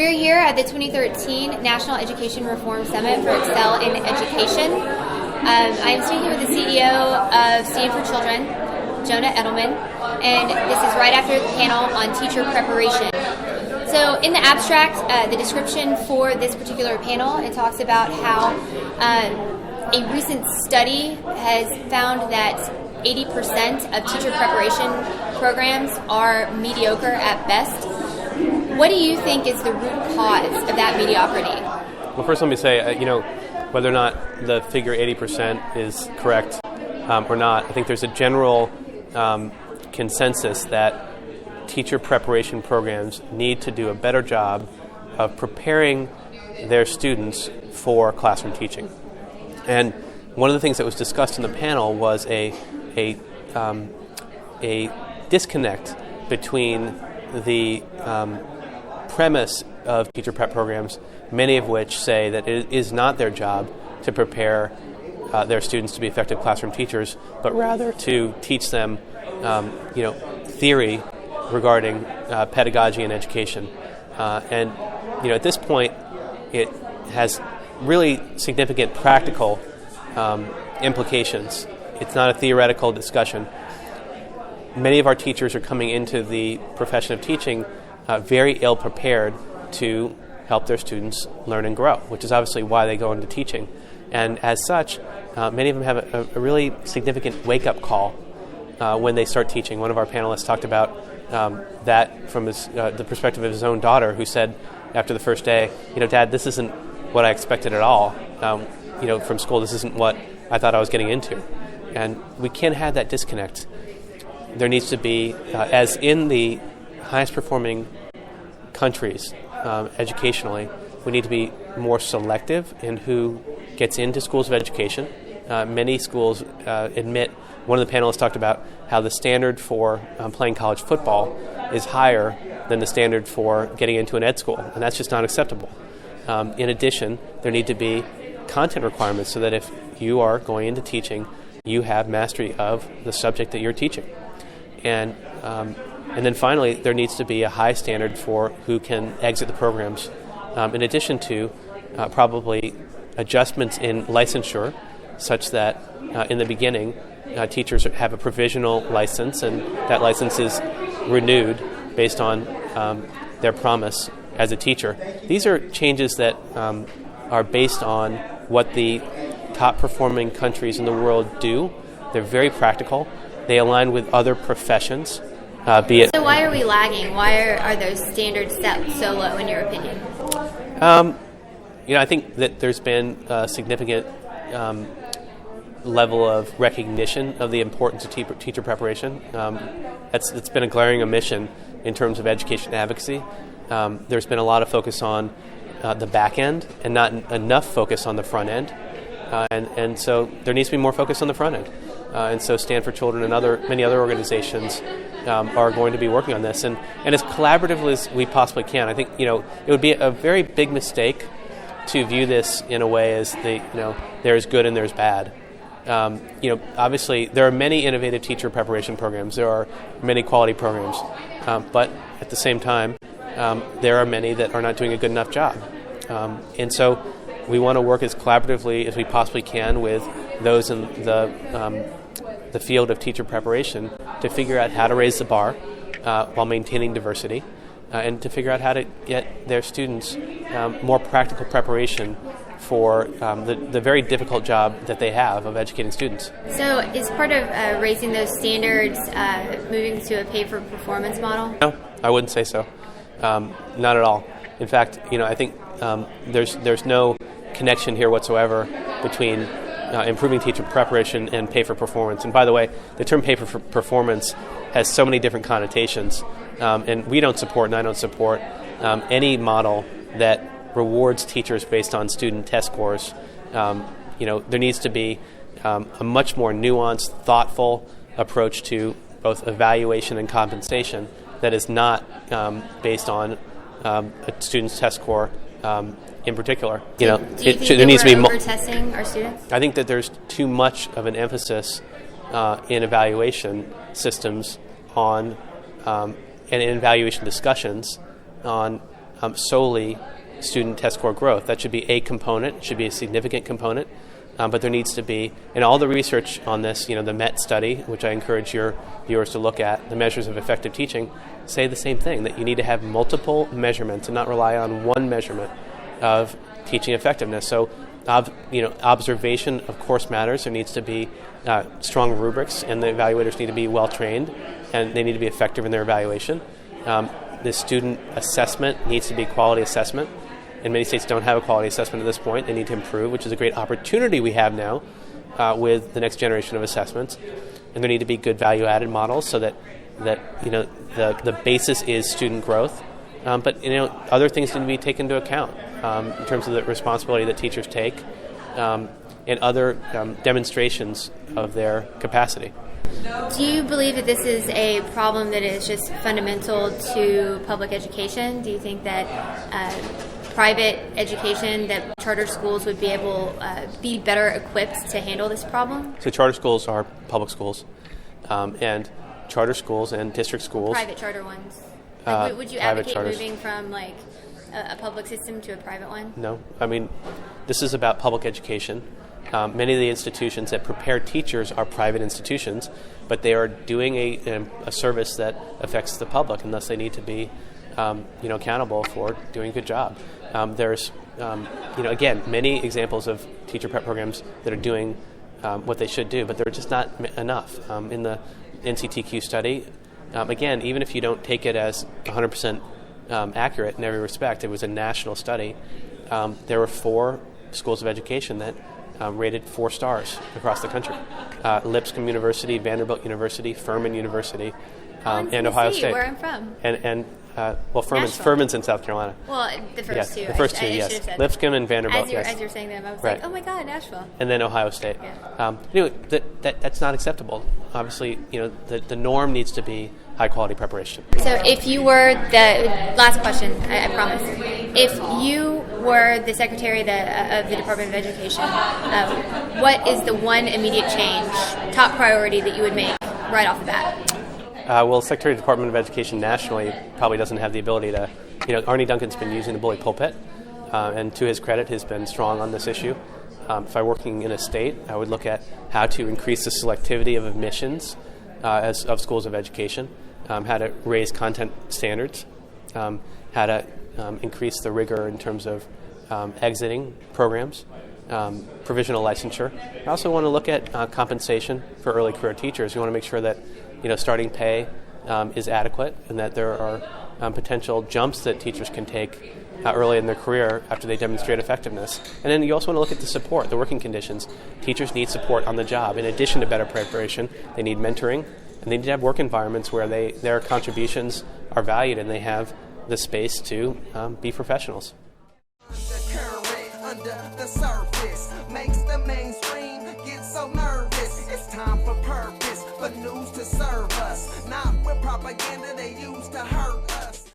We're here at the 2013 National Education Reform Summit for Excel in Education. I am speaking with the CEO of Stand for Children, Jonah Edelman, and this is right after the panel on teacher preparation. So in the abstract, the description for this particular panel, it talks about how a recent study has found that 80% of teacher preparation programs are mediocre at best. What do you think is the root cause of that mediocrity? Well, first let me say, whether or not the figure 80% is correct or not, I think there's a general consensus that teacher preparation programs need to do a better job of preparing their students for classroom teaching. And one of the things that was discussed in the panel was a disconnect between the premise of teacher prep programs, many of which say that it is not their job to prepare their students to be effective classroom teachers, but rather to teach them, theory regarding pedagogy and education. And at this point, it has really significant practical implications. It's not a theoretical discussion. Many of our teachers are coming into the profession of teaching very ill-prepared to help their students learn and grow, which is obviously why they go into teaching. And as such, many of them have a really significant wake-up call when they start teaching. One of our panelists talked about that from the perspective of his own daughter, who said after the first day, Dad, this isn't what I expected at all. From school, this isn't what I thought I was getting into. And we can't have that disconnect. There needs to be, as in the highest performing countries educationally, we need to be more selective in who gets into schools of education. Many schools admit, one of the panelists talked about how the standard for playing college football is higher than the standard for getting into an ed school, and that's just not acceptable. In addition, there need to be content requirements so that if you are going into teaching, you have mastery of the subject that you're teaching. And then finally, there needs to be a high standard for who can exit the programs, in addition to probably adjustments in licensure, such that in the beginning, teachers have a provisional license, and that license is renewed based on their promise as a teacher. These are changes that are based on what the top-performing countries in the world do. They're very practical. They align with other professions. So why are we lagging? Why are those standards set so low, in your opinion? I think that there's been a significant level of recognition of the importance of teacher preparation. It's been a glaring omission in terms of education advocacy. There's been a lot of focus on the back end and not enough focus on the front end. And so there needs to be more focus on the front end. And so Stand for Children and many other organizations are going to be working on this. And as collaboratively as we possibly can. I think, it would be a very big mistake to view this in a way as there's good and there's bad. Obviously there are many innovative teacher preparation programs. There are many quality programs. But at the same time, there are many that are not doing a good enough job. And so we want to work as collaboratively as we possibly can with those in the field of teacher preparation to figure out how to raise the bar while maintaining diversity, and to figure out how to get their students more practical preparation for the very difficult job that they have of educating students. So is part of raising those standards moving to a pay-for-performance model? No, I wouldn't say so. Not at all. In fact, I think there's no connection here whatsoever between improving teacher preparation and pay for performance. And by the way, the term pay for performance has so many different connotations, and we don't support, and I don't support any model that rewards teachers based on student test scores. There needs to be a much more nuanced, thoughtful approach to both evaluation and compensation that is not based on a student's test score in particular. Do you think there needs to be over-testing our students? I think that there's too much of an emphasis in evaluation systems on and in evaluation discussions on solely student test score growth. That should be a component, it should be a significant component, but there needs to be, and all the research on this, the MET study, which I encourage your viewers to look at, the measures of effective teaching, say the same thing, that you need to have multiple measurements and not rely on one measurement of teaching effectiveness. So, observation of course matters. There needs to be strong rubrics, and the evaluators need to be well trained, and they need to be effective in their evaluation. The student assessment needs to be quality assessment, and many states don't have a quality assessment at this point. They need to improve, which is a great opportunity we have now with the next generation of assessments. And there need to be good value-added models so that the basis is student growth. But other things need to be taken into account in terms of the responsibility that teachers take and other demonstrations of their capacity. Do you believe that this is a problem that is just fundamental to public education? Do you think that private education, that charter schools would be better equipped to handle this problem? So charter schools are public schools, and charter schools and district schools. Private charter ones. Would you advocate moving from a public system to a private one? No. I mean, this is about public education. Many of the institutions that prepare teachers are private institutions, but they are doing a service that affects the public, and thus they need to be accountable for doing a good job. There's again, many examples of teacher prep programs that are doing what they should do, but they're just not enough. In the NCTQ study, again, even if you don't take it as 100% accurate in every respect, it was a national study. There were 4 schools of education that rated 4 stars across the country. Lipscomb University, Vanderbilt University, Furman University, and Ohio State. Where I'm from. And Furman's in South Carolina. Well, the first two. The first two, yes. Lipscomb and Vanderbilt, yes. As you were saying them, I was right. like, oh my God, Nashville. And then Ohio State. Yeah. That's not acceptable. Obviously, the norm needs to be high-quality preparation. So if you were last question, I promise. If you were the secretary of the Department of Education, what is the one immediate change, top priority that you would make right off the bat? Well, Secretary of the Department of Education nationally probably doesn't have the ability to, Arnie Duncan's been using the bully pulpit, and to his credit, has been strong on this issue. If I were working in a state, I would look at how to increase the selectivity of admissions of schools of education, how to raise content standards, how to increase the rigor in terms of exiting programs, provisional licensure. I also want to look at compensation for early career teachers. We want to make sure that starting pay is adequate, and that there are potential jumps that teachers can take early in their career after they demonstrate effectiveness. And then you also want to look at the support, the working conditions. Teachers need support on the job. In addition to better preparation, they need mentoring, and they need to have work environments where their contributions are valued and they have the space to be professionals. Undercurrent, under the surface.